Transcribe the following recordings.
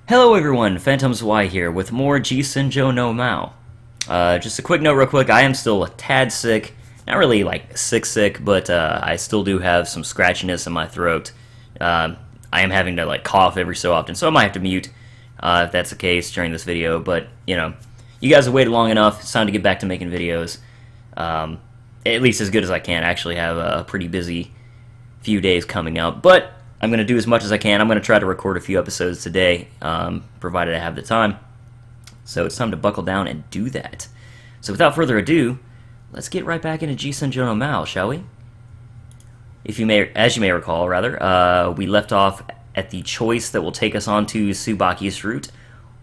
Hello everyone, Phantom's Y here with more G-Senjou no Maou. Just a quick note real quick, I am still a tad sick. Not really like sick, but I still do have some scratchiness in my throat. I am having to like cough every so often, so I might have to mute if that's the case during this video, but you know, you guys have waited long enough, it's time to get back to making videos. At least as good as I can. I actually have a pretty busy few days coming up, but I'm going to do as much as I can. I'm going to try to record a few episodes today, provided I have the time. So it's time to buckle down and do that. So without further ado, let's get right back into G-Senjou no Maou, shall we? As you may recall, rather, we left off at the choice that will take us onto Subaki's route,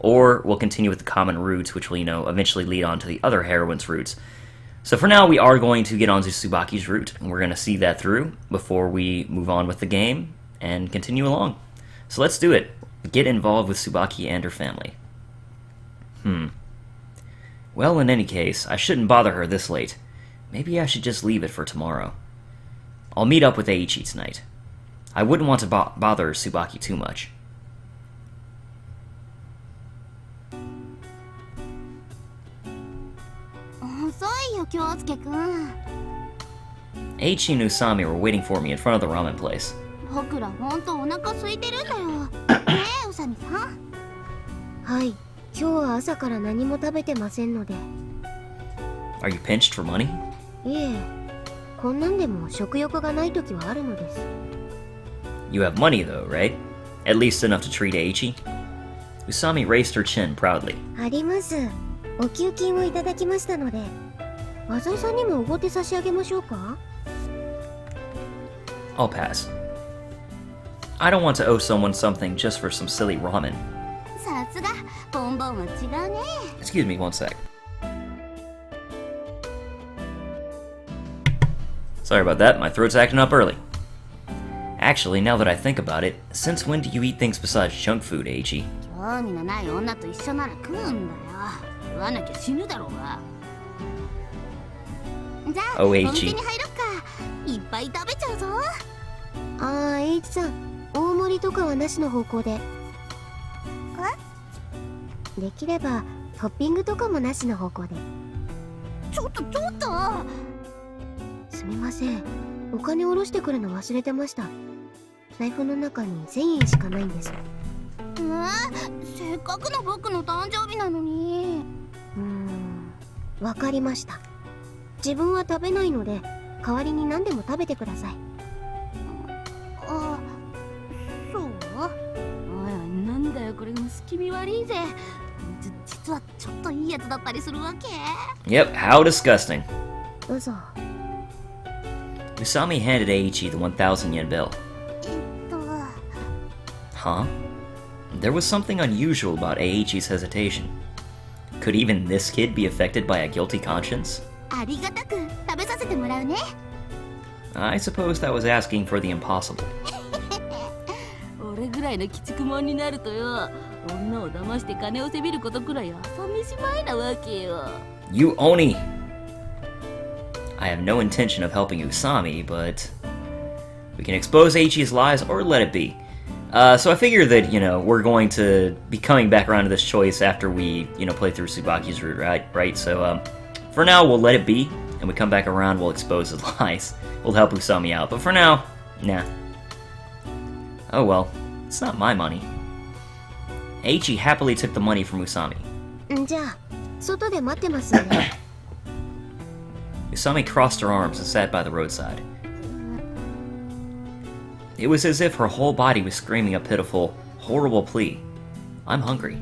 or we'll continue with the common route, which will, you know, eventually lead on to the other heroine's routes. So for now, we are going to get onto Subaki's route, and we're going to see that through before we move on with the game and continue along. So let's do it. Get involved with Subaki and her family. Well, in any case, I shouldn't bother her this late. Maybe I should just leave it for tomorrow. I'll meet up with Eiichi tonight. I wouldn't want to bother Subaki too much. Eiichi and Usami were waiting for me in front of the ramen place. Are you pinched for money? You have money though, right? At least enough to treat Eiichi? Usami raised her chin proudly. I'll pass. I don't want to owe someone something just for some silly ramen. Excuse me one sec. Sorry about that, my throat's acting up early. Actually, now that I think about it, since when do you eat things besides junk food, Eiichi? Oh, Eiichi. Yep, how disgusting. Usami handed Eiichi the 1,000 yen bill. Huh? There was something unusual about Eiichi's hesitation. Could even this kid be affected by a guilty conscience? I suppose that was asking for the impossible. You Oni! I have no intention of helping Usami, but we can expose Eiichi's lies or let it be. So I figure that, you know, we're going to be coming back around to this choice after we, you know, play through Subaki's route, right? So, for now, we'll let it be, and we come back around, we'll expose his lies. We'll help Usami out, but for now, nah. Oh well, it's not my money. Eiichi happily took the money from Usami. Usami crossed her arms and sat by the roadside. It was as if her whole body was screaming a pitiful, horrible plea. I'm hungry.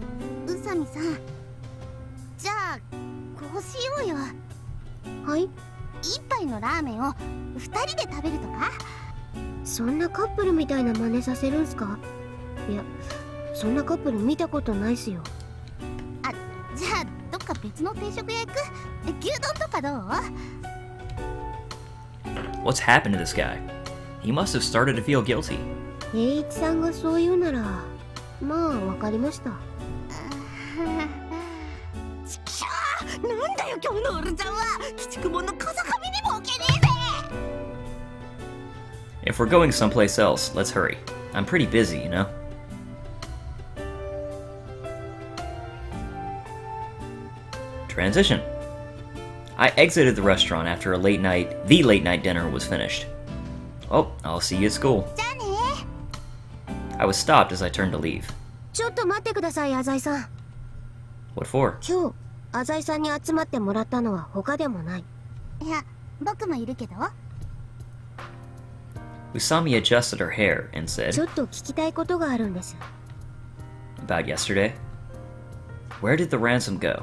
What's happened to this guy? He must have started to feel guilty. If we're going someplace else, let's hurry. I'm pretty busy, you know? Transition. I exited the restaurant after the late night dinner was finished. Oh, I'll see you at school. I was stopped as I turned to leave. ちょっと待ってください、浅井さん。What for? 今日、浅井さんに集まってもらったのは他でもない。いや、僕もいるけど。Usami adjusted her hair and said, ちょっと聞きたいことがあるんです。About yesterday? Where did the ransom go?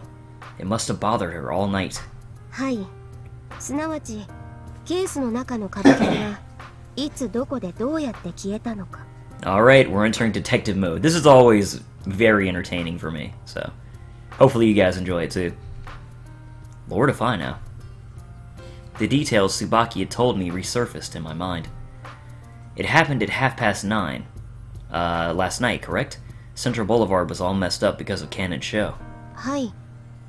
It must have bothered her all night. はい。すなわち、ケースの中の株券がいつどこでどうやって消えたのか。Alright, we're entering detective mode. This is always very entertaining for me, so hopefully you guys enjoy it too. Lord if I know. The details Subaki had told me resurfaced in my mind. It happened at 9:30, last night, correct? Central Boulevard was all messed up because of Cannon's show. はい。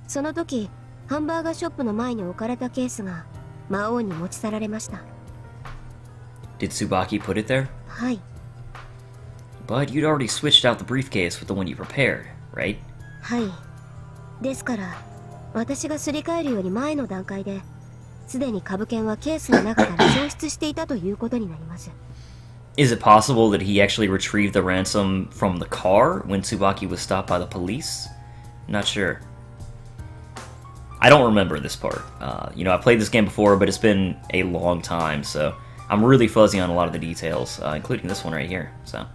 その時、ハンバーガーショップの前に置かれたケースが魔王に持ち去られました。Did Subaki put it there? はい。But you'd already switched out the briefcase with the one you prepared, right? はい。ですから、私がすり替えるより前の段階で、すでに株券はケースの中から消失していたということになります。Is it possible that he actually retrieved the ransom from the car when Subaki was stopped by the police? Not sure. I don't remember this part. You know, I played this game before, but it's been a long time, so I'm really fuzzy on a lot of the details, including this one right here, so.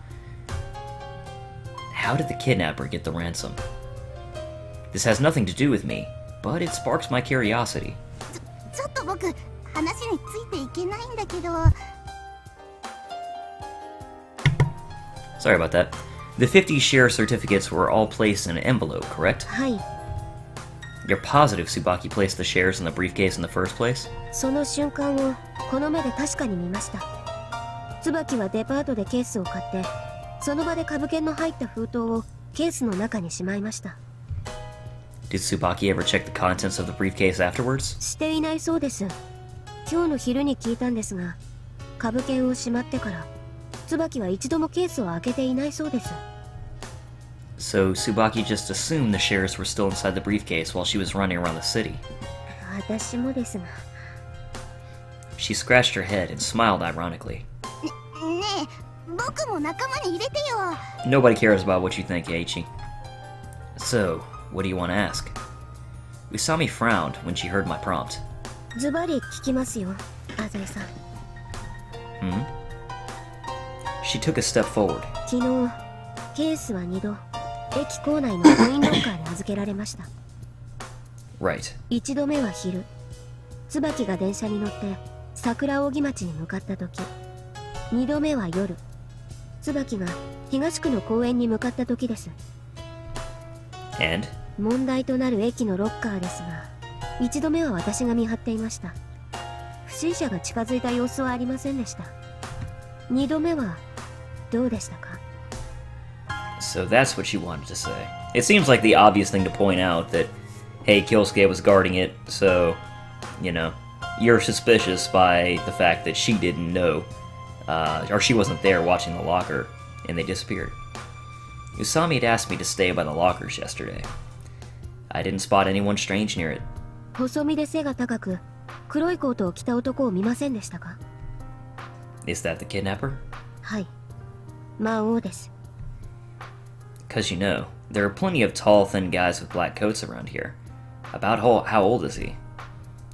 How did the kidnapper get the ransom? This has nothing to do with me, but it sparks my curiosity. ちょっと僕、話についていけないんだけど。Sorry about that. The 50 share certificates were all placed in an envelope, correct? はい。You're positive Subaki placed the shares in the briefcase in the first place? その瞬間をこの目で確かに見ました。椿はデパートでケースを買って、その場で株券の入った封筒をケースの中にしまいました。Did Subaki ever check the contents of the briefcase afterwards? していないそうです。今日の昼に聞いたんですが、株券をしまってから、椿は一度もケースを開けていないそうです。So Subaki just assumed the shares were still inside the briefcase while she was running around the city. 私もですが。She scratched her head and smiled ironically. ねえ、僕も仲間に入れてよ。Nobody cares about what you think, Eiichi. So, what do you want to ask? Usami frowned when she heard my prompt. ズバリ聞きますよ、浅井さん。Hmm? She took a step forward. 昨日、ケースは2度、駅構内のコインロッカーに預けられました。Right. 1度目は昼、椿が電車に乗って桜扇町に向かった時。2度目は夜、椿が東区の公園に向かった時です。And? 問題となる駅のロッカーですが、1度目は私が見張っていました。不審者が近づいた様子はありませんでした。2度目はどうでしたか？ So that's what she wanted to say. It seems like the obvious thing to point out that, hey, Kyosuke was guarding it, so, you know, you're suspicious by the fact that she didn't know, or she wasn't there watching the locker, and they disappeared. Usami had asked me to stay by the lockers yesterday. I didn't spot anyone strange near it. 細身で背が高く、黒いコートを着た男を見ませんでしたか？ Is that the kidnapper? はい。魔王です。Because you know, there are plenty of tall, thin guys with black coats around here. About how old is he?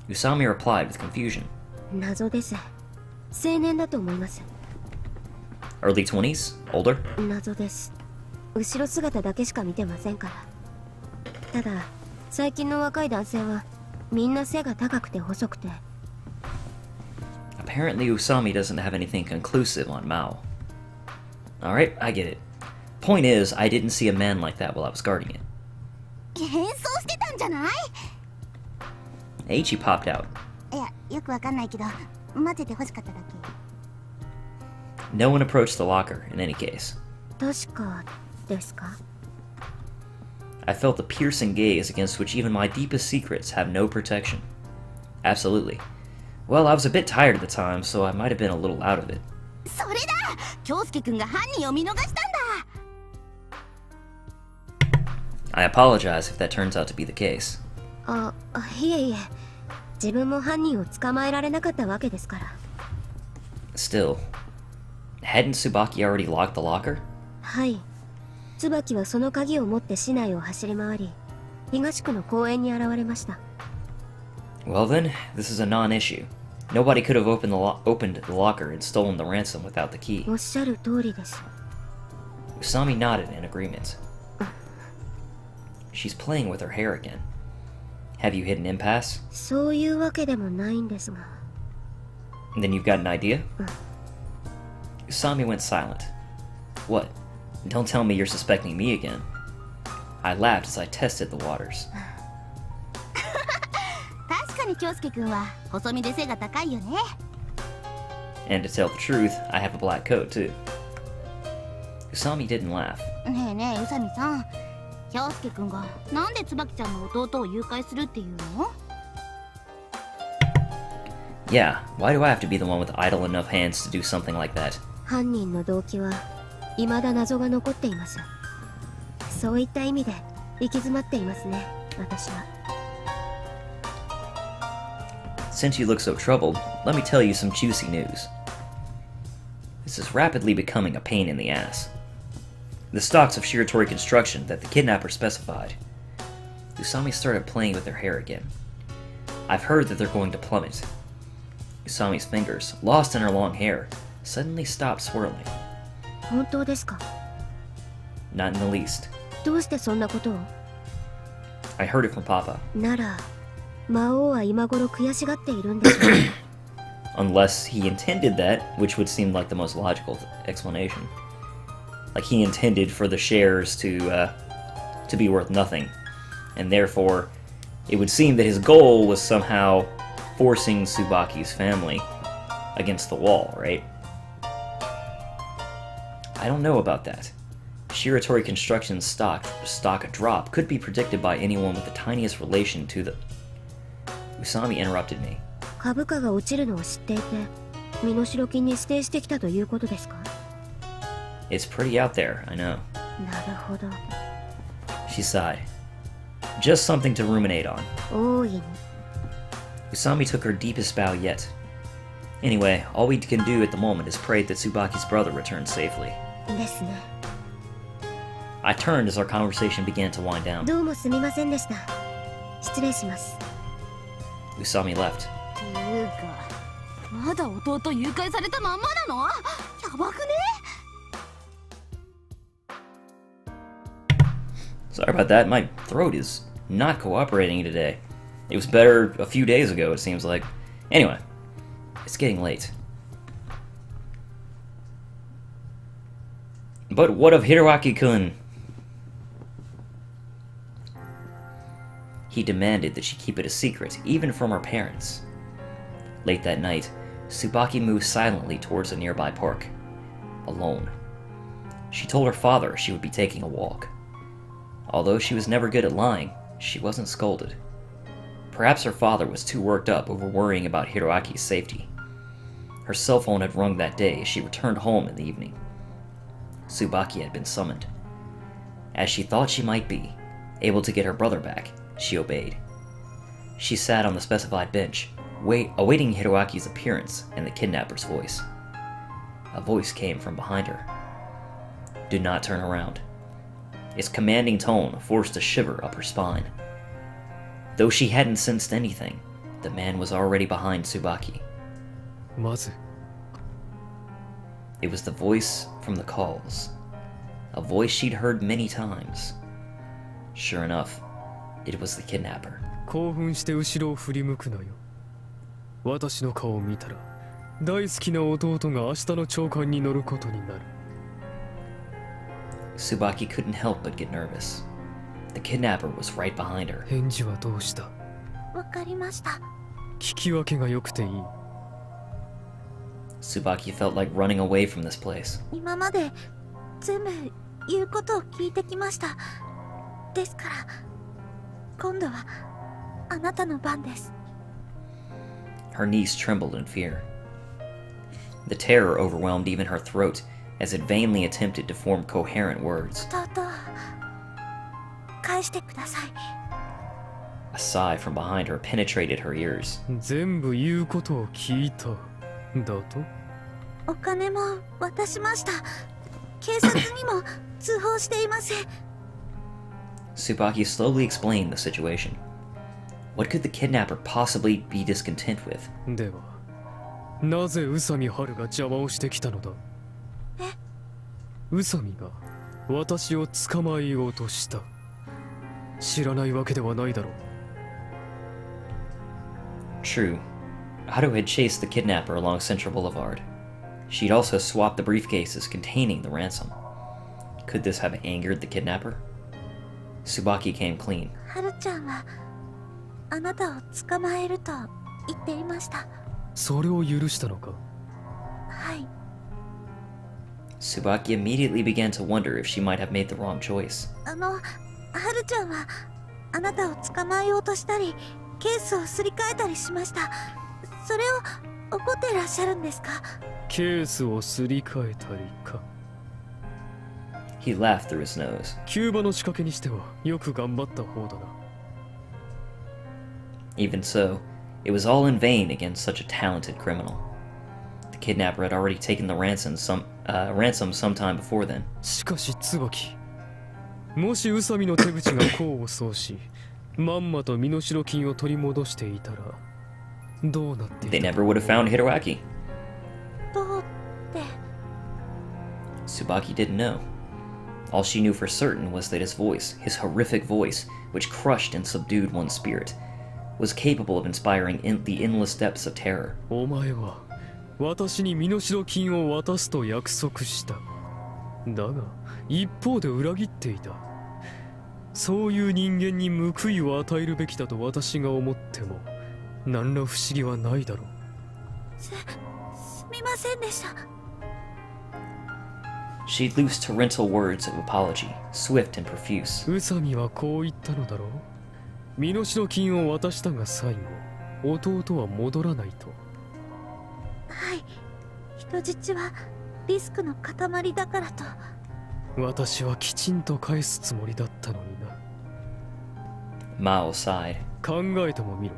Usami replied with confusion. 謎です。青年だと思います。Early 20s? Older? 謎です。後ろ姿だけしか見てませんから。ただ、最近の若い男性はみんな背が高くて細くて。Apparently Usami doesn't have anything conclusive on Maou. Alright, I get it. Point is, I didn't see a man like that while I was guarding it. 変装してたんじゃない？ Eiichi popped out. いや、よくわかんないけど、待ってて欲しかっただけ。No one approached the locker, in any case. 確かですか？ I felt the piercing gaze against which even my deepest secrets have no protection. Absolutely. Well, I was a bit tired at the time, so I might have been a little out of it. それだ！京介くんが犯人を見逃したんだ！ I apologize if that turns out to be the case. いえいえ。自分も犯人を捕まえられなかったわけですから。Still, hadn't Subaki already locked the locker? はい。椿はその鍵を持って市内を走り回り、東区の公園に現れました。Well then, this is a non-issue. Nobody could have opened the locker and stolen the ransom without the key. おっしゃる通りです。Usami nodded in agreement. She's playing with her hair again. Have you hit an impasse? そういうわけでもないんですが。Then you've got an idea? Usami went silent. What? Don't tell me you're suspecting me again. I laughed as I tested the waters. 確かに京介君は細身で背が高いよね。And to tell the truth, I have a black coat too. Usami didn't laugh. ねえねえ、宇佐美さん。京介君がなんで椿ちゃんの弟を誘拐するっていうの？ Yeah, why do I have to be the one with idle enough hands to do something like that? 犯人の動機は未だ謎が残っています。そういった意味で行き詰まっていますね、私は。Since you look so troubled, let me tell you some juicy news. This is rapidly becoming a pain in the ass. The stocks of Shiratori construction that the kidnapper specified. Usami started playing with her hair again. I've heard that they're going to plummet. Usami's fingers, lost in her long hair, suddenly stopped swirling. 本当ですか? Not in the least. どうしてそんなことを? I heard it from Papa. なら、魔王は今頃悔しがっているんでしょう。Unless he intended that, which would seem like the most logical explanation. Like he intended for the shares to be worth nothing, and therefore, it would seem that his goal was somehow forcing Subaki's family against the wall, right? I don't know about that. Shiratori Construction's stock drop could be predicted by anyone with the tiniest relation to the... Usami interrupted me. 株価が落ちるのを知っていて、身代金に指定してきたということですか? It's pretty out there, I know. なるほど。She sighed. Just something to ruminate on. 大いに。Usami took her deepest bow yet. Anyway, all we can do at the moment is pray that Tsubaki's brother returns safely. ですね。I turned as our conversation began to wind down. どうもすみませんでした。失礼します。Usami left. ていうか、まだ弟誘拐されたまんまなの？やばくね？ Sorry about that, my throat is not cooperating today. It was better a few days ago, it seems like. Anyway, it's getting late. But what of Hiroaki-kun? He demanded that she keep it a secret, even from her parents. Late that night, Subaki moved silently towards a nearby park. Alone. She told her father she would be taking a walk. Although she was never good at lying, she wasn't scolded. Perhaps her father was too worked up over worrying about Hiroaki's safety. Her cell phone had rung that day as she returned home in the evening. Subaki had been summoned. As she thought she might be, able to get her brother back, she obeyed. She sat on the specified bench, awaiting Hiroaki's appearance and the kidnapper's voice. A voice came from behind her. Do not turn around. Its commanding tone forced a shiver up her spine. Though she hadn't sensed anything, the man was already behind Subaki. Mazu. It was the voice from the calls. A voice she'd heard many times. Sure enough, it was the kidnapper. 興奮して後ろを振り向くなよ。私の顔を見たら、大好きな弟が明日の朝刊に乗ることになる。Subaki couldn't help but get nervous. The kidnapper was right behind her. 返事はどうした？わかりました。聞き分けが良くていい。Subaki felt like running away from this place. 今まで全部言うことを聞いてきました。ですから、今度はあなたの番です。Her knees trembled in fear. The terror overwhelmed even her throat as it vainly attempted to form coherent words. 弟、返してください。A sigh from behind her penetrated her ears. 全部言うことを聞いただと？お金も渡しました。警察にも通報していません。Subaki slowly explained the situation. What could the kidnapper possibly be discontent with? ではなぜ宇佐美春が邪魔をしてきたのだ？宇佐美が私を捕まえようとした。知らないわけではないだろう。True. Haru had chased the kidnapper along Central Boulevard. She'd also swapped the briefcases containing the ransom. Could this have angered the kidnapper? Subaki came clean. はるちゃんはあなたを捕まえると言っていました。それを許したのか？はい。Subaki immediately began to wonder if she might have made the wrong choice. はるちゃんはあなたを捕まえようとしたり、ケースをすり替えたりしました。それを怒ってらっしゃるんですか？ケースをすり替えたりか。He laughed through his nose. キューバの仕掛けにしてはよく頑張った方だな。Even so, it was all in vain against such a talented criminal. The kidnapper had already taken the ransom sometime before then. しかし椿、もし宇佐美の手口が功を奏し、まんまと身代金を取り戻していたらどうなっていた？ They never would have found Hiroaki. どうって。Subaki didn't know. All she knew for certain was that his voice, his horrific voice, which crushed and subdued one's spirit, was capable of inspiring the endless depths of terror. お前は私に身代金を渡すと約束した。だが一方で裏切っていた。そういう人間に報いを与えるべきだと私が思っても何ら不思議はないだろう。すみませんでした。She loosed torrential words of apology, swift and profuse. 宇佐美はこう言ったのだろう。身代金を渡したが最後、弟は戻らないと。はい。人質はリスクの塊だからと。私はきちんと返すつもりだったのにな。Maou sighed. 考えてもみろ。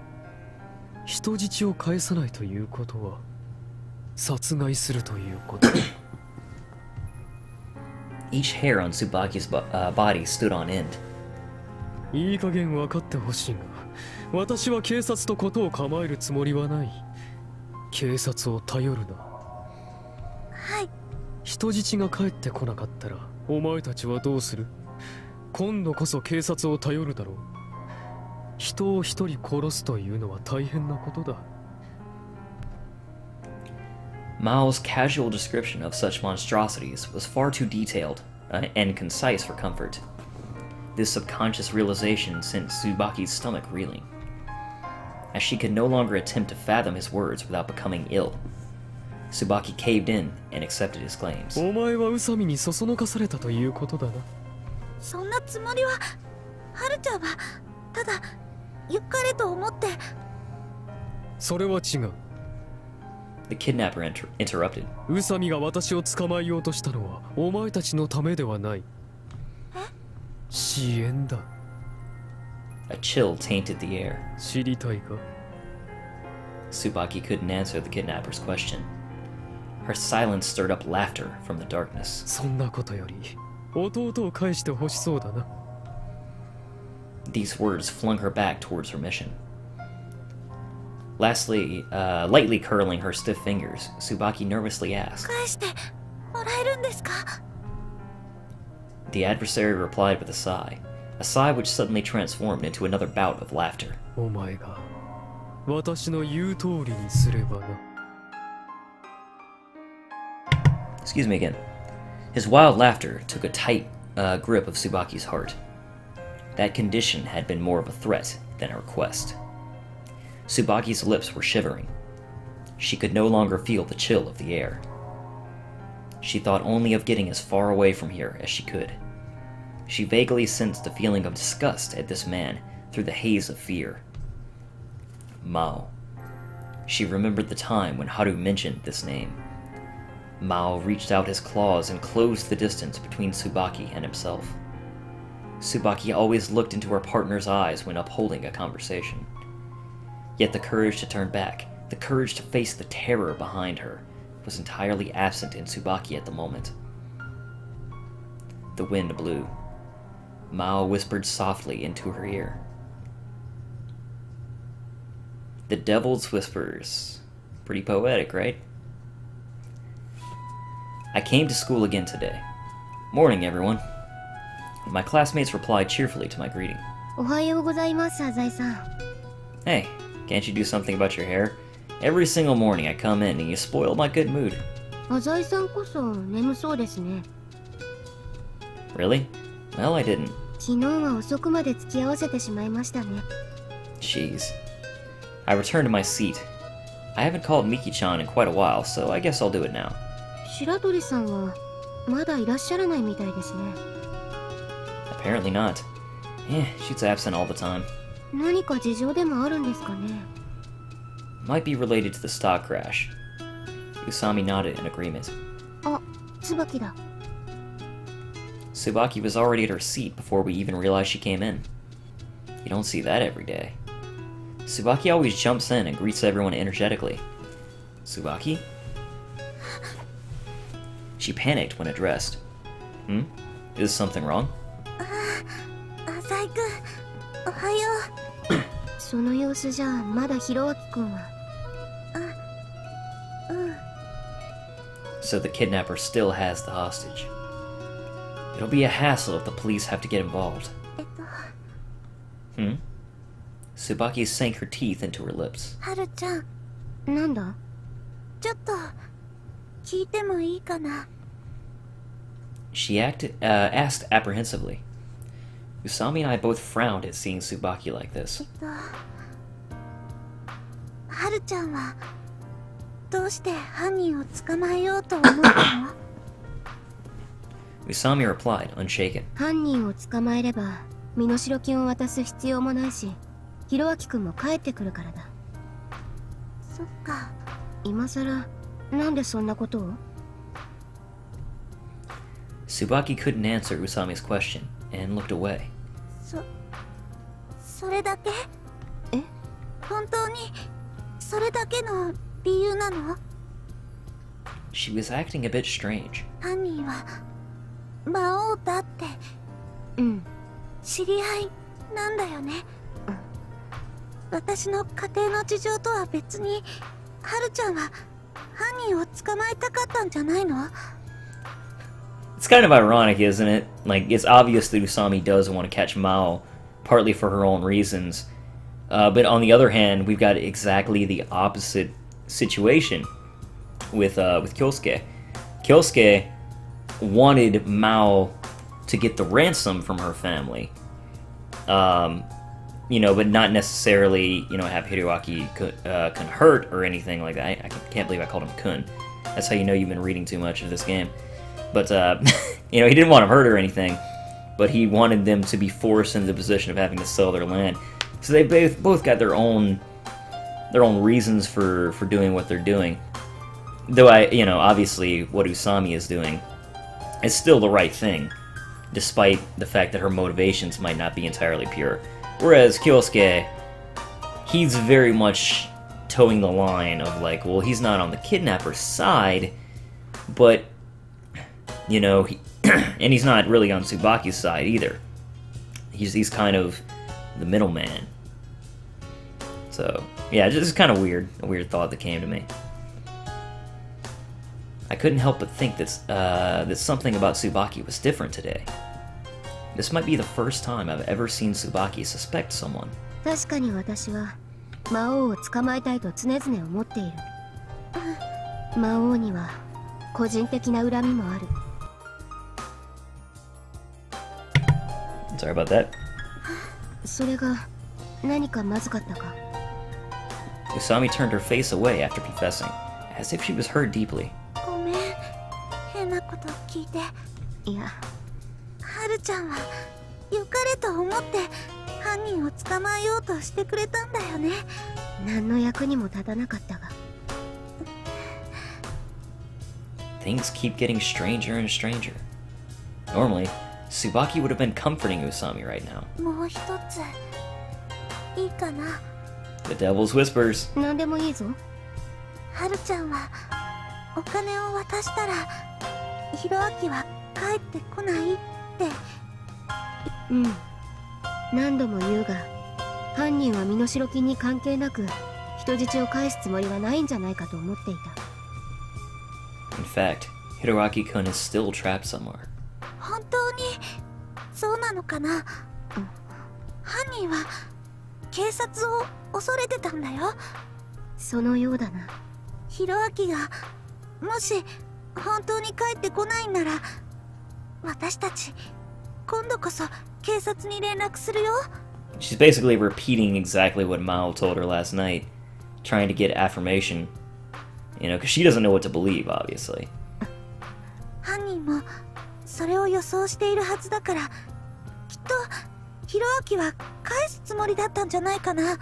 人質を返さないということは殺害するということだ。Each hair on Subaki's body stood on end. いい加減分かってほしいが、私は警察とことを構えるつもりはない。警察を頼るな。はい。人質が帰ってこなかったらお前たちはどうする？今度こそ警察を頼るだろう。人を一人殺すというのは大変なことだ。Mao's casual description of such monstrosities was far too detailed and concise for comfort. This subconscious realization sent Subaki's stomach reeling, as she could no longer attempt to fathom his words without becoming ill. Subaki caved in and accepted his claims. お前は宇佐美にそそのかされたということだな。そんなつもりは、はるちゃんはただ良かれと思って。それは違う。The kidnapper interrupted. 宇佐美が私を捕まえようとしたのはお前たちのためではない。支援だ。A chill tainted the air. 知りたいか？ Subaki couldn't answer the kidnapper's question. Her silence stirred up laughter from the darkness. そんなことより弟を返してほしそうだな。These words flung her back towards her mission. Lastly, lightly curling her stiff fingers, Subaki nervously asked. 返してもらえるんですか？ The adversary replied with a sigh which suddenly transformed into another bout of laughter. お前が私の言う通りにすればな。Excuse me again. His wild laughter took a tight grip of Subaki's heart. That condition had been more of a threat than a request. Subaki's lips were shivering. She could no longer feel the chill of the air. She thought only of getting as far away from here as she could. She vaguely sensed a feeling of disgust at this man through the haze of fear. Maou. She remembered the time when Haru mentioned this name. Maou reached out his claws and closed the distance between Subaki and himself. Subaki always looked into her partner's eyes when upholding a conversation. Yet the courage to turn back, the courage to face the terror behind her, was entirely absent in Subaki at the moment. The wind blew. Maou whispered softly into her ear. The devil's whispers. Pretty poetic, right? I came to school again today. Morning, everyone. My classmates replied cheerfully to my greeting. おはようございます、浅井さん。 Hey, can't you do something about your hair? Every single morning I come in and you spoil my good mood. 浅井さんこそ眠そうですね。 Really? Well, I didn't. 昨日は遅くまで付き合わせてしまいましたね。 Jeez. I returned to my seat. I haven't called Miki-chan in quite a while, so I guess I'll do it now. 白鳥さんはまだいらっしゃらないみたいですね。 Apparently not. Yeah, she's absent all the time. 何か事情でもあるんですかね。 Might be related to the stock crash. Usami nodded in agreement. あ、椿だ。 Subaki was already at her seat before we even realized she came in. You don't see that every day. Subaki always jumps in and greets everyone energetically. Subaki? She panicked when addressed. Is something wrong? 浅井くん、おはよう。その様子じゃまだひろあきくんは。So the kidnapper still has the hostage. It'll be a hassle if the police have to get involved. Subaki sank her teeth into her lips. はるちゃん。なんだ？ちょっと聞いてもいいかな。 She asked apprehensively. Usami and I both frowned at seeing Subaki like this. はるちゃんはどうして犯人を捕まえようと思ったの？ Usami replied, unshaken. 犯人を捕まえれば身代金を渡す必要もないし、ひろあきくんも帰ってくるからだ。そっか。今さらなんでそんなことを？ Subaki couldn't answer Usami's question and looked away. それだけ？え？本当にそれだけの理由なの？ She was acting a bit strange. 犯人は魔王だって。うん。知り合いなんだよね。私の家庭の事情とは別に、はるちゃんは犯人を捕まえたかったんじゃないの？ It's kind of ironic, isn't it? Like, it's obvious that Usami does want to catch Maou, partly for her own reasons. But on the other hand, we've got exactly the opposite situation with Kyosuke. Kyosuke wanted Maou to get the ransom from her family. You know, but not necessarily, you know, have Hiroaki kun hurt or anything like that. I can't believe I called him kun. That's how you know you've been reading too much of this game. But, you know, he didn't want him hurt or anything, but he wanted them to be forced into the position of having to sell their land. So they both got their own reasons for doing what they're doing. Though you know, obviously what Usami is doing is still the right thing, despite the fact that her motivations might not be entirely pure. Whereas Kyosuke, he's very much towing the line of like, well, he's not on the kidnapper's side, but, you know, and he's not really on Tsubaki's side either. He's kind of the middleman. So, yeah, just kind of weird, a weird thought that came to me. I couldn't help but think that something about Subaki was different today. This might be the first time I've ever seen Subaki suspect someone. 確かに私は魔王を捕まえたいと常々思っている。魔王には個人的な恨みもある。 Sorry about that. それが何かまずかったか？ Usami turned her face away after confessing, as if she was hurt deeply. ごめん、変なこと聞いて。いや、はるちゃんは良かれと思って犯人を捕まえようとしてくれたんだよね。何の役にも立たなかったが。Things keep getting stranger and stranger. Normally, Subaki would have been comforting Usami right now. もう一ついいかな。 The devil's whispers. 何でもいいぞ。はるちゃんはお金を渡したらひろあきは帰ってこないって。うん。何度も言うが、犯人は身代金に関係なく人質を返すつもりはないんじゃないかと思っていた。In fact, Hiroaki-kun is still trapped somewhere. 本当にそうなのかな。犯人は警察を恐れてたんだよ。そのようだな。ひろあきがもし本当に帰ってこないんなら、私たち今度こそ警察に連絡するよ。 She's basically repeating exactly what Maou told her last night, trying to get affirmation. You know, because she doesn't know what to believe, obviously. 犯人もそれを予想しているはずだから、きっとひろあきは返すつもりだったんじゃないかな。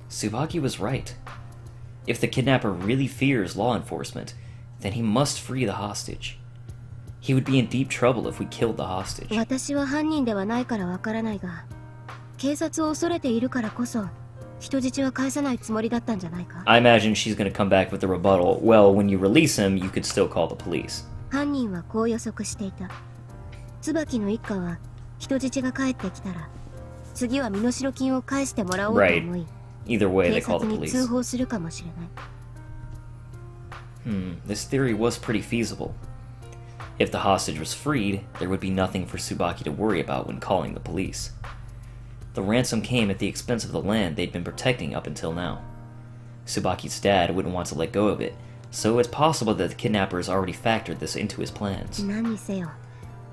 Subaki was right. If the kidnapper really fears law enforcement, then he must free the hostage. He would be in deep trouble if we killed the hostage. 私は犯人ではないからわからないが、警察を恐れているからこそ人質は返さないつもりだったんじゃないか。 I imagine she's going to come back with the rebuttal. Well, when you release him, you could still call the police. 犯人はこう予測していた。椿の一家は人質が帰ってきたら、次は身代金を返してもらおうと思い、 Either way, 警 they call 察 the に police. 通報するかもしれない。This theory was pretty feasible. If the hostage was freed, there would be nothing for Subaki to worry about when calling the police. The ransom came at the expense of the land they'd been protecting up until now. Subaki's dad wouldn't want to let go of it, so it's possible that the kidnappers already factored this into his plans. 何にせよ、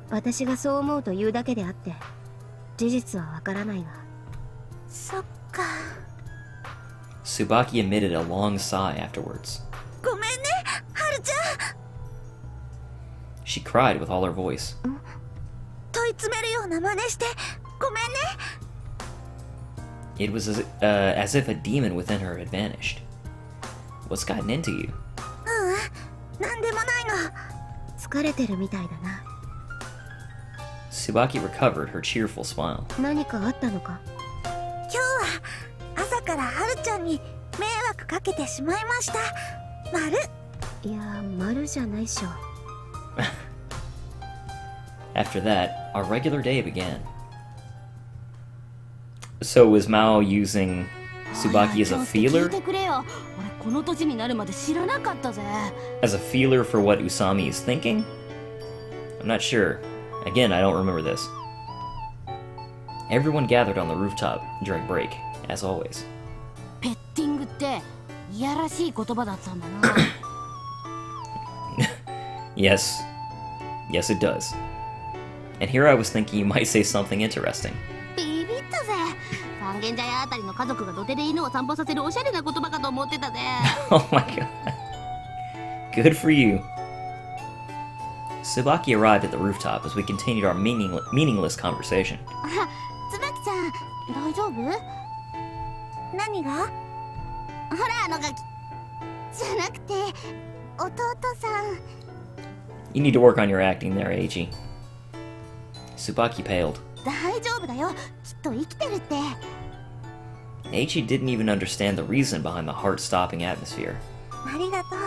私がそう思うというだけであって、事実はわからないが。そっか。 Subaki emitted a long sigh afterwards. ごめんね、はるちゃん。 She cried with all her voice. 問い詰めるような真似してごめんね。 It was as if a demon within her had vanished. What's gotten into you? なんでもないの。疲れてるみたいだな。 Subaki recovered her cheerful smile. 何かあったのか。今日は朝からはるちゃんに迷惑かけてしまいました。まる。いや、丸じゃないっしょ。After that, our regular day began. So was Maou using Subaki as a feeler? 聞いてくれよ。俺この年になるまで知らなかったぜ。 As a feeler for what Usami is thinking? I'm not sure. Again, I don't remember this. Everyone gathered on the rooftop during break, as always. ペッティングっていやらしい言葉だったんだな。Yes. Yes, it does. And here I was thinking you might say something interesting. ビビったぜ。三軒茶屋あたりの家族が土手で犬を散歩させるおしゃれな言葉かと思ってたぜ。Oh my god. Good for you. Subaki arrived at the rooftop as we continued our meaningless conversation. つばきちゃん、大丈夫？何が？ほらガキじゃなくて弟さん。 You need to work on your acting there, Eiji. Subaki paled. 大丈夫だよ。きっと生きてるって。 Eiji didn't even understand the reason behind the heart-stopping atmosphere. ありがとう。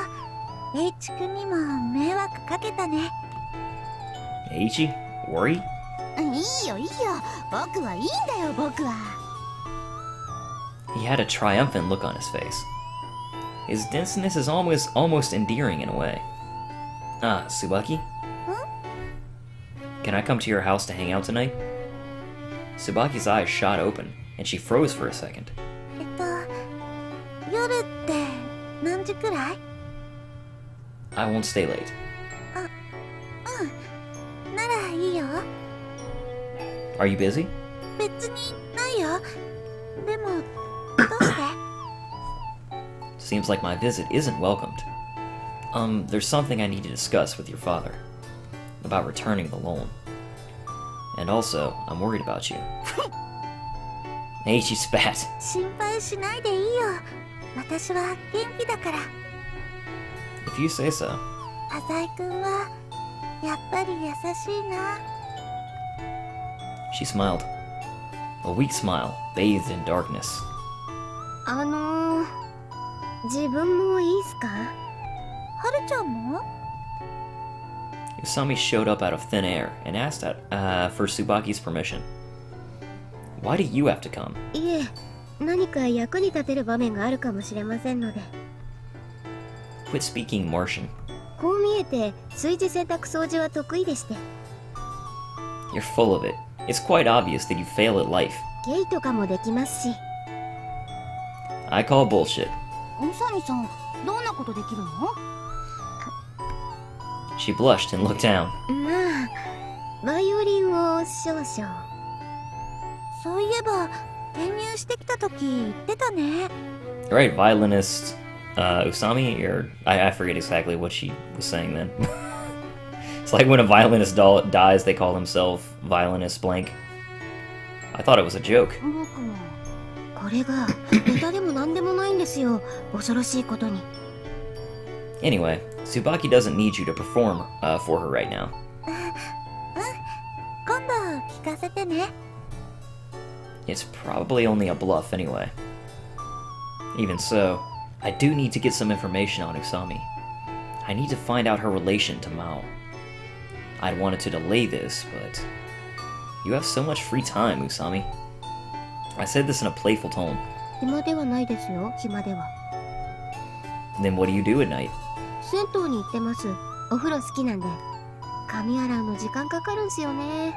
H 君にも迷惑かけたね。Eiji? Worry? いいよいいよ。僕はいいんだよ僕は。 He had a triumphant look on his face. His denseness is almost endearing in a way. Ah, Subaki? Can I come to your house to hang out tonight? Subaki's eyes shot open, and she froze for a second. 夜って何時くらい？ I won't stay late. ならいいよ。 Are you busy? 別にないよ。でもどうして？ Seems like my visit isn't welcomed. There's something I need to discuss with your father. About returning the loan. And also, I'm worried about you. Eiichi spat. 心配しないでいいよ。私は元気だから。 If you say so. 浅井君はやっぱり優しいな。 She smiled. A weak smile, bathed in darkness. 自分もいいっすか？はるちゃんも？ Usami showed up out of thin air and asked for Subaki's permission. Why do you have to come? いえ、何か役に立てる場面があるかもしれませんので。 Quit speaking Martian. こう見えて炊事洗濯掃除は得意でして。 You're full of it. It's quite obvious that you fail at life. ゲイとかもできますし。 I call bullshit. 宇佐美さん、どんなことできるの？ She blushed and looked down. まあ、バイオリンを少々。そういえば転入してきた時言ってたね。 Right, violinist Usami, or I forget exactly what she was saying then. It's like when a violinist dies, they call themselves violinist blank. I thought it was a joke. 僕も。これがネタでも何でもないんですよ。恐ろしいことに。 Anyway, Subaki doesn't need you to perform for her right now. 今度聞かせてね。 It's probably only a bluff anyway. Even so, I do need to get some information on Usami. I need to find out her relation to Maou. I'd wanted to delay this, but you have so much free time, Usami. I said this in a playful tone. 暇ではないですよ、暇では。 Then what do you do at night? 銭湯に行ってます。お風呂好きなんで。髪洗うの時間かかるんすよね。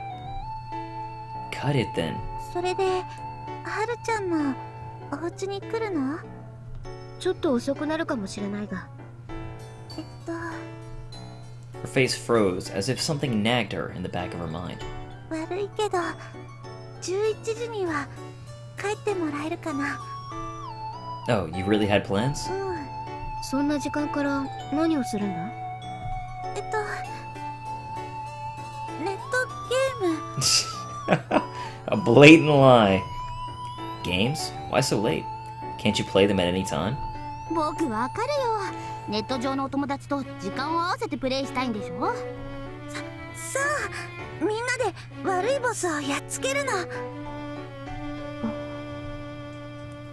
Cut it then. それではるちゃんもお家に来るの？ちょっと遅くなるかもしれないが。Her face froze as if something nagged her in the back of her mind. 悪いけど11時には帰ってもらえるかな。 Oh, you really had plans? そんな時間から何をするんだ？ネットゲーム。A blatant lie. Games? Why so late? Can't you play them at any time? 僕わかるよ。ネット上のお友達と時間を合わせてプレイしたいんでしょ？さあ、みんなで悪いボスをやっつけるの。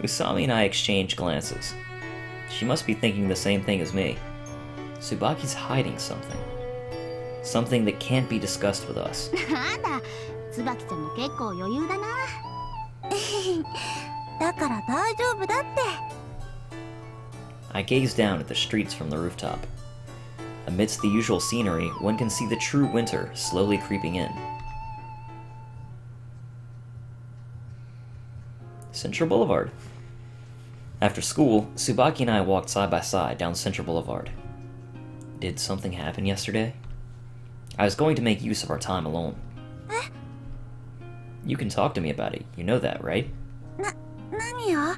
Usami and I exchanged glances. She must be thinking the same thing as me. Subaki's hiding something. Something that can't be discussed with us. なんだ、椿ちゃんも結構余裕だな。だから大丈夫だって。 I gazed down at the streets from the rooftop. Amidst the usual scenery, one can see the true winter slowly creeping in. Central Boulevard. After school, Subaki and I walked side by side down Central Boulevard. Did something happen yesterday? I was going to make use of our time alone. You can talk to me about it, you know that, right? 何よ？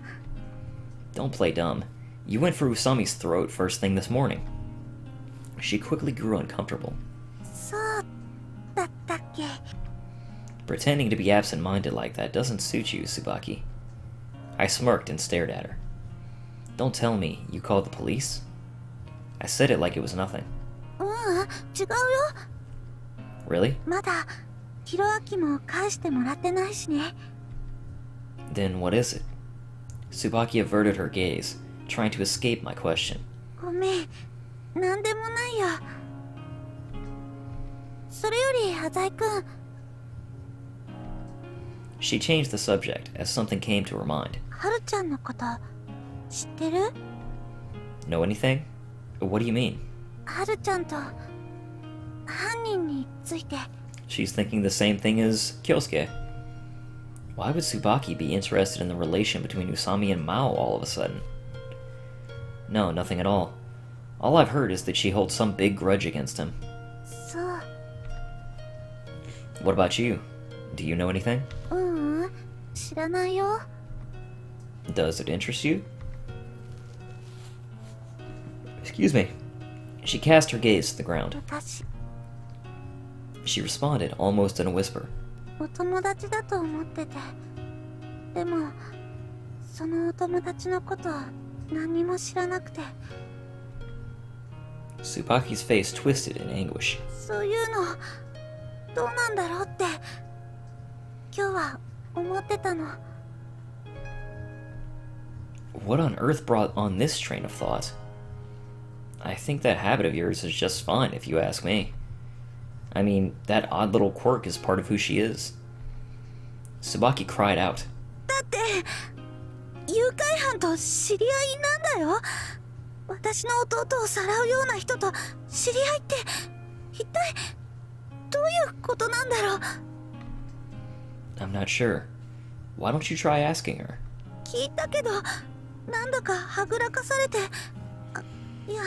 Don't play dumb. You went for Usami's throat first thing this morning. She quickly grew uncomfortable. そうだったっけ？ Pretending to be absent-minded like that doesn't suit you, Subaki. I smirked and stared at her. Don't tell me you called the police? I said it like it was nothing. 違うよ。 Really? まだヒロアキも返してもらってないしね。 Then what is it? Subaki averted her gaze, trying to escape my question. ごめん、なんでもないよ。それより浅井くん。 She changed the subject as something came to her mind. はるちゃんのこと知ってる？ Know anything? What do you mean? はるちゃんと犯人について。 She's thinking the same thing as Kyosuke. Why would Subaki be interested in the relation between Usami and Maou all of a sudden? No, nothing at all. All I've heard is that she holds some big grudge against him. そう。 What about you? Do you know anything? 知らないよ。 Does it interest you? Excuse me. She cast her gaze to the ground. 私、 She responded almost in a whisper. お友達だと思ってて。でも、そのお友達のこと何にも知らなくて。Subaki's face twisted in anguish. そういうのどうなんだろうって今日は思ってたの。 What on earth brought on this train of thought? I think that habit of yours is just fine, if you ask me. I mean, that odd little quirk is part of who she is. Subaki cried out. だって誘拐犯と知り合いなんだよ。私の弟をさらうような人と知り合いって一体どういうことなんだろう。 I'm not sure. Why don't you try asking her? 聞いたけどなんだかはぐらかされて、いや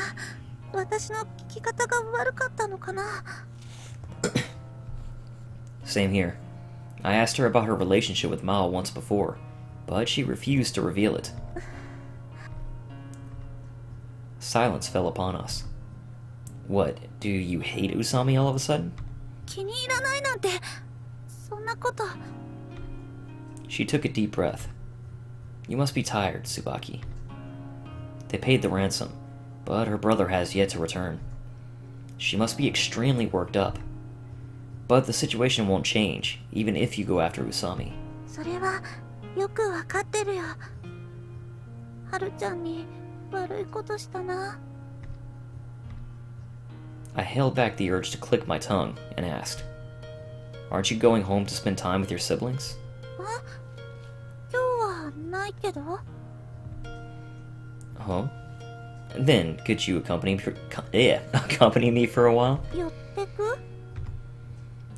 私の聞き方が悪かったのかな。 Same here. I asked her about her relationship with Maou once before, but she refused to reveal it. Silence fell upon us. What, do you hate Usami all of a sudden? 気に入らないなんてそんなこと。 She took a deep breath. You must be tired, Subaki. They paid the ransom, but her brother has yet to return. She must be extremely worked up. But the situation won't change, even if you go after Usami. それはよくわかってるよ。はるちゃんに悪いことしたな。 I held back the urge to click my tongue and asked, Aren't you going home to spend time with your siblings? あ、今日はないけど。 Huh? Then, could you accompany me for a while? 寄ってく？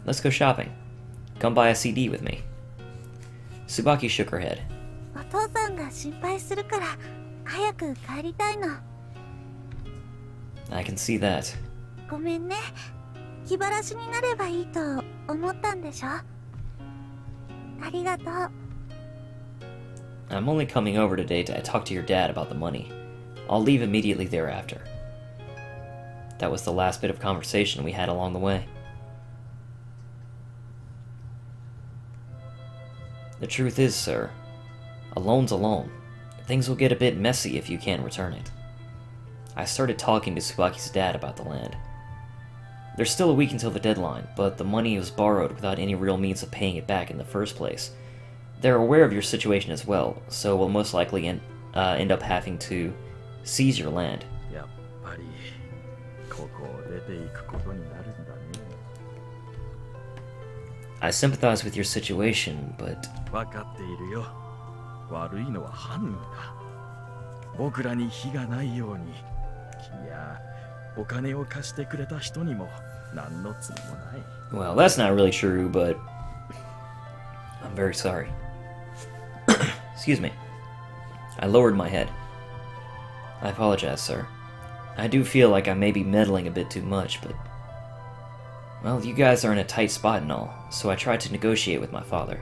Let's go shopping. Come buy a CD with me. Subaki shook her head. お父さんが心配するから早く帰りたいの。 I can see that. ごめんね。気晴らしになればいいと思ったんでしょ。ありがとう。 I'm only coming over today to talk to your dad about the money. I'll leave immediately thereafter. That was the last bit of conversation we had along the way. The truth is, sir, a loan's a loan. Things will get a bit messy if you can't return it. I started talking to Subaki's dad about the land. There's still a week until the deadline, but the money was borrowed without any real means of paying it back in the first place. They're aware of your situation as well, so we'll most likely end up having to seize your land. I sympathize with your situation, but... 分かっているよ。悪いのは犯人だ。僕らに非がないように、君やお金を貸してくれた人にも何の罪もない。 Well, that's not really true, but... I'm very sorry. Excuse me. I lowered my head. I apologize, sir. I do feel like I may be meddling a bit too much, but... Well, you guys are in a tight spot and all, so I tried to negotiate with my father.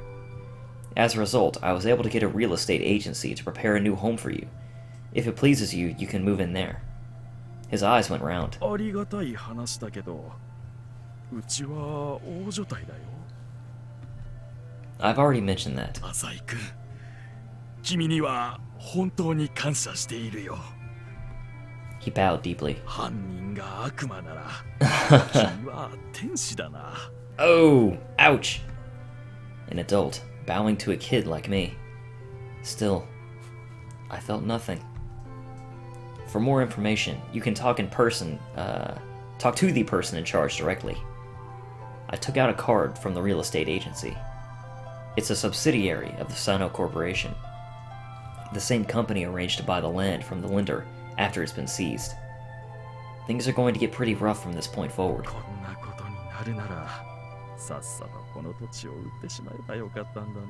As a result, I was able to get a real estate agency to prepare a new home for you. If it pleases you, you can move in there. His eyes went round. ありがたい話だけど、うちは大所帯だよ。 I've already mentioned that. 浅井君、君には本当に感謝しているよ。 He bowed deeply. 犯人が悪魔なら、君は天使だな。 Oh, ouch! An adult bowing to a kid like me. Still, I felt nothing. For more information, you can talk to the person in charge directly. I took out a card from the real estate agency. It's a subsidiary of the Sano Corporation. The same company arranged to buy the land from the lender after it's been seized. Things are going to get pretty rough from this point forward. こんなことになるなら、さっさとこの土地を売ってしまえばよかったんだね。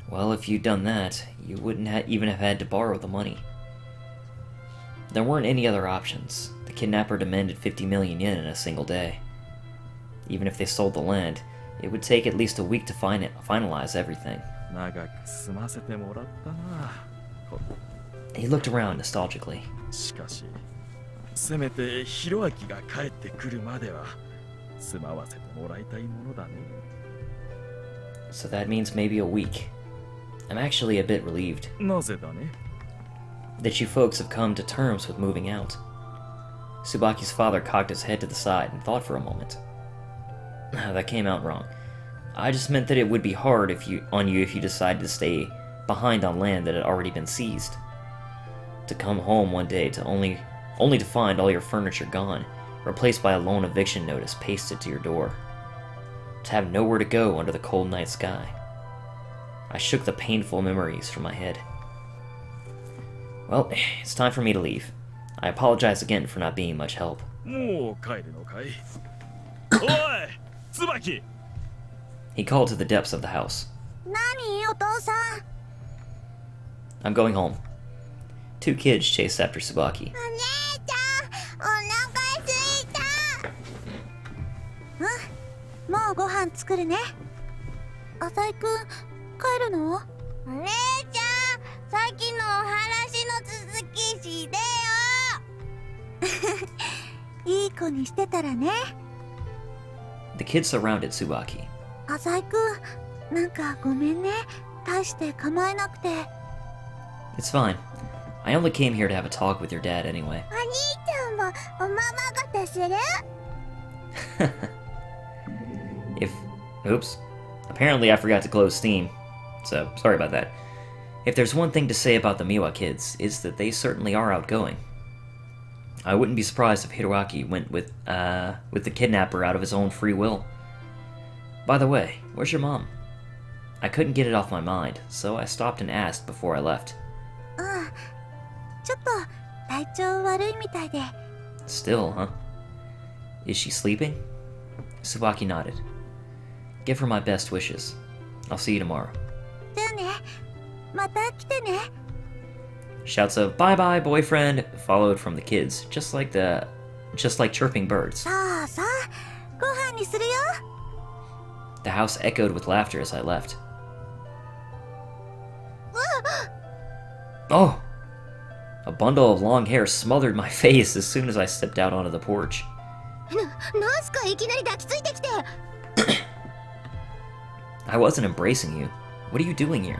Well, if you'd done that, you wouldn't even have had to borrow the money. There weren't any other options. The kidnapper demanded 50 million yen in a single day. Even if they sold the land, it would take at least a week to finalize everything. 長く住ませてもらったな。 He looked around nostalgically. しかし、せめてヒロアキが帰ってくるまでは住まわせてもらいたいものだね。 So that means maybe a week. I'm actually a bit relieved なぜだね。 that you folks have come to terms with moving out. Subaki's father cocked his head to the side and thought for a moment. That came out wrong. I just meant that it would be hard on you if you decided to stay behind on land that had already been seized. To come home one day to only to find all your furniture gone, replaced by a lone eviction notice pasted to your door. To have nowhere to go under the cold night sky. I shook the painful memories from my head. Well, it's time for me to leave. I apologize again for not being much help. もう帰るのかい？おい、椿! He called to the depths of the house. 何お父さん。 I'm going home. Two kids chased after Subaki. お姉ちゃん、お腹すいた。うん、もうご飯作るね。浅井くん、帰るの？お姉ちゃん、さっきのお話の続きしてよ。いい子にしてたらね。The kids surrounded Subaki. 浅井くん、なんかごめんね。大して構えなくて。It's fine. I only came here to have a talk with your dad anyway. お兄ちゃんもおままごとする？ Oops. Apparently I forgot to close Steam. So, sorry about that. If there's one thing to say about the Miwa kids, it's that they certainly are outgoing. I wouldn't be surprised if Hiroaki went with the kidnapper out of his own free will. By the way, where's your mom? I couldn't get it off my mind, so I stopped and asked before I left. ちょっと体調悪いみたいで。 Still, huh? Is she sleeping? Subaki nodded. Give her my best wishes. I'll see you tomorrow. じゃあね、また来てね。 Shouts of "Bye-bye, boyfriend" followed from the kids, just like chirping birds. さあさあ、ご飯にするよ。 The house echoed with laughter as I left. Oh! A bundle of long hair smothered my face as soon as I stepped out onto the porch. なんすか、いきなり抱きついてきて。 I wasn't embracing you. What are you doing here?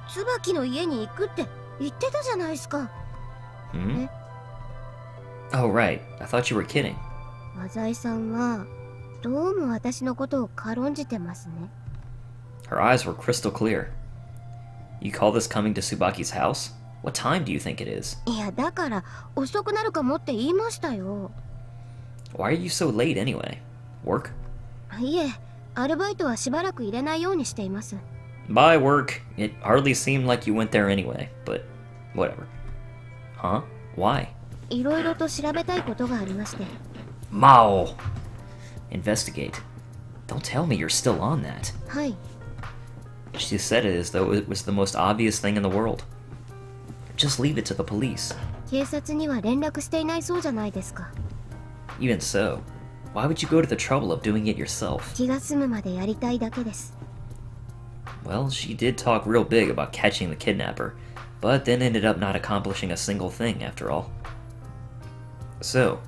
椿の家に行くって言ってたじゃないですか。Hmm? Oh, right. I thought you were kidding. 浅井さんはどうも私のことを軽んじてますね。 Her eyes were crystal clear. You call this coming to Subaki's house? What time do you think it is? いや、だから遅くなるかもって言いましたよ。 Why are you so late anyway? Work? いえ、アルバイトはしばらく入れないようにしています。 By work, it hardly seemed like you went there anyway, but whatever. Huh? Why? いろいろと調べたいことがありまして。 Maou! Investigate. Don't tell me you're still on that. はい。 She said it as though it was the most obvious thing in the world. Just leave it to the police. 警察には連絡していないそうじゃないですか。 Even so, why would you go to the trouble of doing it yourself? 気が済むまでやりたいだけです。 Well, she did talk real big about catching the kidnapper, but then ended up not accomplishing a single thing after all. So,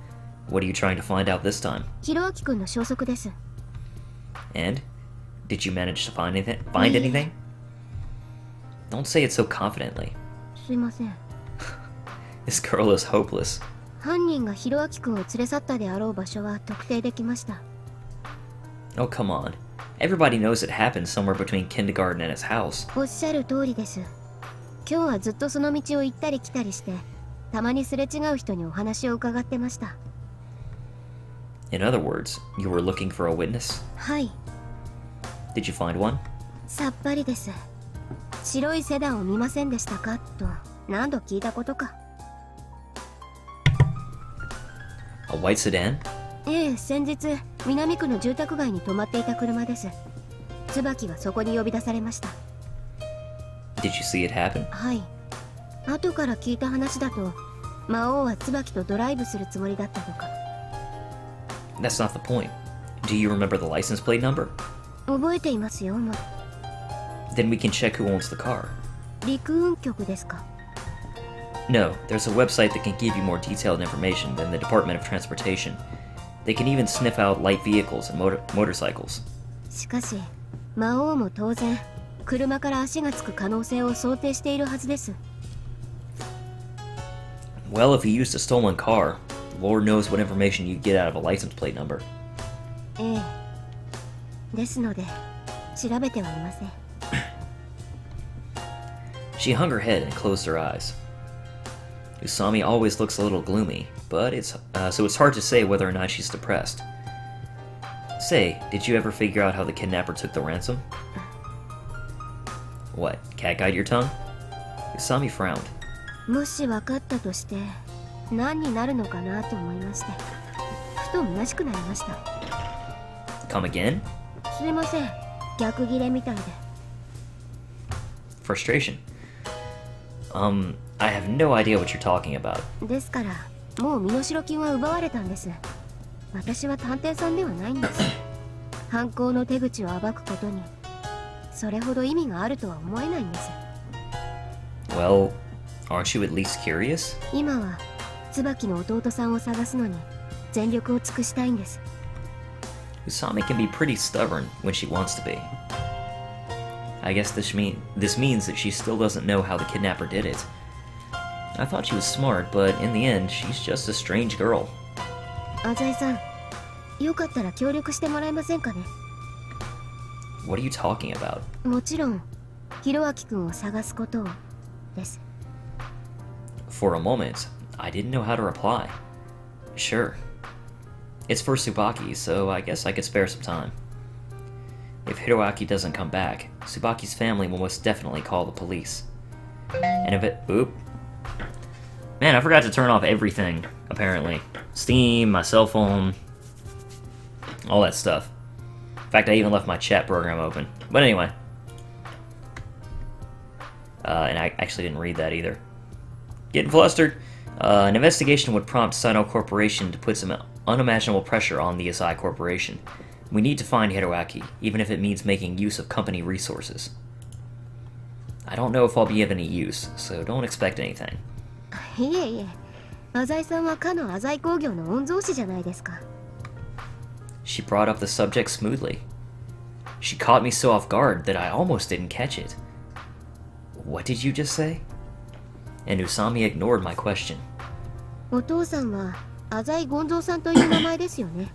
what are you trying to find out this time? ひろあきくんの消息です。 And? Did you manage to find anything? Don't say it so confidently. すいません。 This girl is hopeless. 犯人がひろあきくんを連れ去ったであろう場所は特定できました。 Oh, come on. Everybody knows it happened somewhere between kindergarten and his house. おっしゃる通りです。今日はずっとその道を行ったり来たりして、たまにすれ違う人にお話を伺ってました。 In other words, you were looking for a witness? はい。 Did you find one? さっぱりです。白いセダンを見ませんでしたかと何度聞いたことか。 A white sedan? ええ、先日南区の住宅街に止まっていた車です。椿はそこに呼び出されました。 Did you see it happen? はい。後から聞いた話だと、魔王は椿とドライブするつもりだったとか。 That's not the point. Do you remember the license plate number? 覚えていますよ、もう。 Then we can check who owns the car. 陸運局ですか。 No, there's a website that can give you more detailed information than the Department of Transportation. They can even sniff out light vehicles and motorcycles. しかし、魔王も当然、車から足がつく可能性を想定しているはずです。 Well, if he used a stolen car, Lord knows what information you get out of a license plate number. ええ。ですので、調べてはいません。She hung her head and closed her eyes. Usami always looks a little gloomy, but so it's hard to say whether or not she's depressed. Say, did you ever figure out how the kidnapper took the ransom? What, catguide your tongue? Usami frowned. もし分かったとして、何になるのかなと思いまして、ふと虚しくなりました。Come again? すいません、逆ギレみたいで。Frustration. I have no idea what you're talking about. ですから、もう身代金は奪われたんです。私は探偵さんではないんです。犯行の手口を暴くことに、それほど意味があるとは思えないんです。Well, aren't you at least curious? 今は、椿の弟さんを探すのに、全力を尽くしたいんです。Usami can be pretty stubborn when she wants to be. I guess this means that she still doesn't know how the kidnapper did it. I thought she was smart, but in the end, she's just a strange girl. 浅井さん、よかったら協力してもらえませんかね。What are you talking about? もちろん、ひろあきくんを探すことをです。For a moment, I didn't know how to reply. Sure. It's for Subaki, so I guess I could spare some time. If Hiroaki doesn't come back, Subaki's family will most definitely call the police. And if it... Oop. Man, I forgot to turn off everything, apparently. Steam, my cell phone, all that stuff. In fact, I even left my chat program open. But anyway. And I actually didn't read that either. Getting flustered. An investigation would prompt Sino Corporation to put some unimaginable pressure on the SI Corporation. We need to find Hiroaki, even if it means making use of company resources. I don't know if I'll be of any use, so don't expect anything. いえいえ、浅井さんはかの浅井工業の御曹司じゃないですか。She brought up the subject smoothly. She caught me so off guard that I almost didn't catch it. What did you just say? And Usami ignored my question. お父さんは浅井権蔵さんという名前ですよね。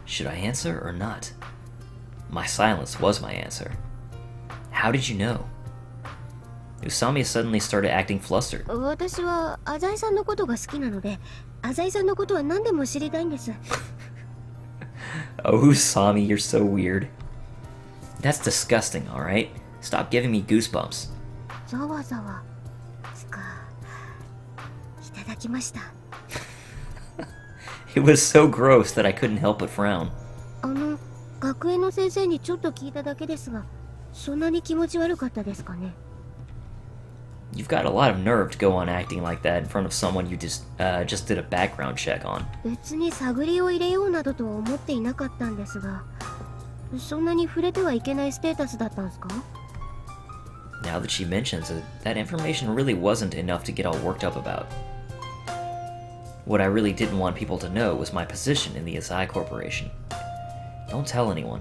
Should I answer or not? My silence was my answer. How did you know? Usami suddenly started acting flustered. 私は浅井さんのことが好きなので、浅井さんのことは何でも知りたいんです。Oh, Usami, you're so weird. That's disgusting, alright? Stop giving me goosebumps. ざわざわ。いただきました。It was so gross that I couldn't help but frown. 学園の先生にちょっと聞いただけですが、そんなに気持ち悪かったですかね。You've got a lot of nerve to go on acting like that in front of someone you just did a background check on. 別に探りを入れようなどとは思っていなかったんですが、そんなに触れてはいけないステータスだったんですか？ Now that she mentions it, that information really wasn't enough to get all worked up about. What I really didn't want people to know was my position in the SI Corporation. Don't tell anyone.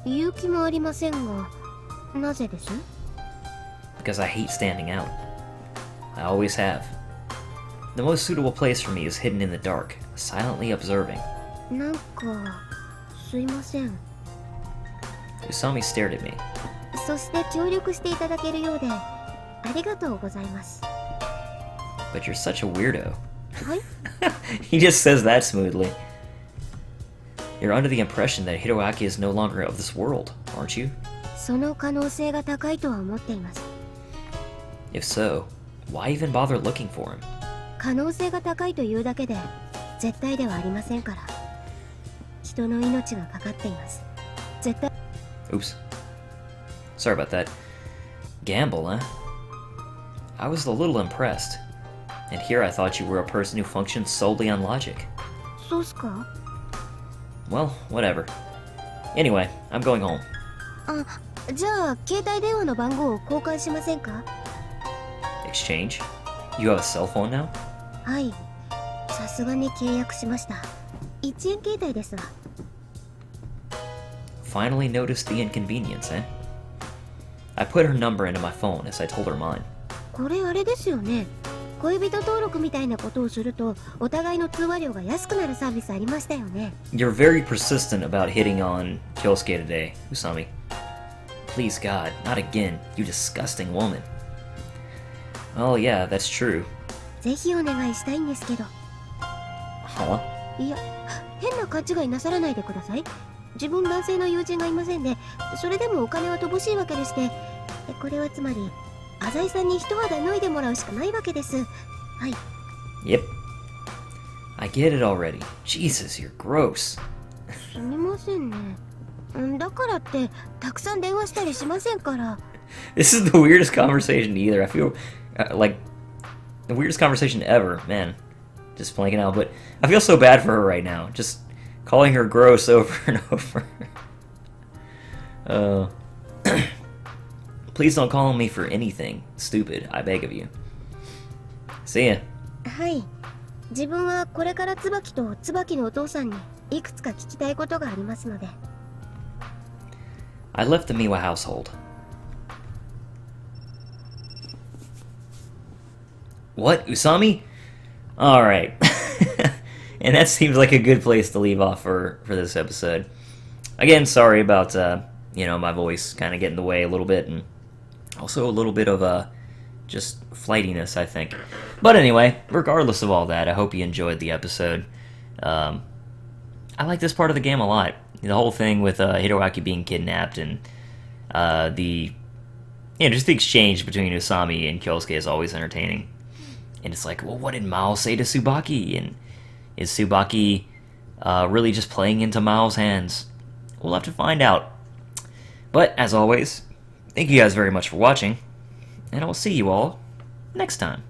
言う気もありませんが、なぜです？ Because I hate standing out. I always have. The most suitable place for me is hidden in the dark, silently observing. なんか、すいません。Usami stared at me. そして協力していただけるようで、ありがとうございます。But you're such a weirdo. はい？ He just says that smoothly. You're under the impression that Hiroaki is no longer of this world, aren't you? その可能性が高いとは思っています。If so, why even bother looking for him? 可能性が高いというだけで絶対ではありませんから。人の命がかかっています。絶対。Oops. Sorry about that. Gamble, huh? I was a little impressed. And here I thought you were a person who functioned solely on logic. そうっすか？ Well, whatever. Anyway, I'm going home. あ、じゃあ携帯電話の番号を交換しませんか？ Exchange? You have a cell phone now? はい。さすがに契約しました。1円携帯ですわ。Finally noticed the inconvenience, eh? I put her number into my phone as I told her mine. これあれですよね。恋人登録みたいなことをするとお互いの通話料が安くなるサービスありましたよね。 You're very persistent about hitting on Kyosuke today, Usami. Please God, not again, you disgusting woman. Oh yeah, that's true. ぜひお願いしたいんですけど。 Huh? いや、変な勘違いなさらないでください。自分男性の友人がいませんで、それでもお金は乏しいわけでして、これはつまり浅井さんに一肌脱いでもらうしかないわけです。はい。 Yep. I get it already. Jesus, you're gross. すみませんね。だからってたくさん電話したりしませんから。 This is the weirdest conversation either. I feel like the weirdest conversation ever, man. Just blanking out, but I feel so bad for her right now. Just calling her gross over and over. Please don't call me for anything stupid, I beg of you. See ya. はい。自分はこれから椿と椿のお父さんにいくつか聞きたいことがありますので。 I left the Miwa household. What? Usami? Alright. And that seems like a good place to leave off for this episode. Again, sorry about, you know, my voice kind of getting in the way a little bit, and also a little bit of, just flightiness, I think. But anyway, regardless of all that, I hope you enjoyed the episode. I like this part of the game a lot. The whole thing with Hiroaki being kidnapped and just the exchange between Usami and Kyosuke is always entertaining. And it's like, well, what did Maou say to Subaki? And is Subaki really just playing into Mao's hands? We'll have to find out. But as always, thank you guys very much for watching, and I will see you all next time.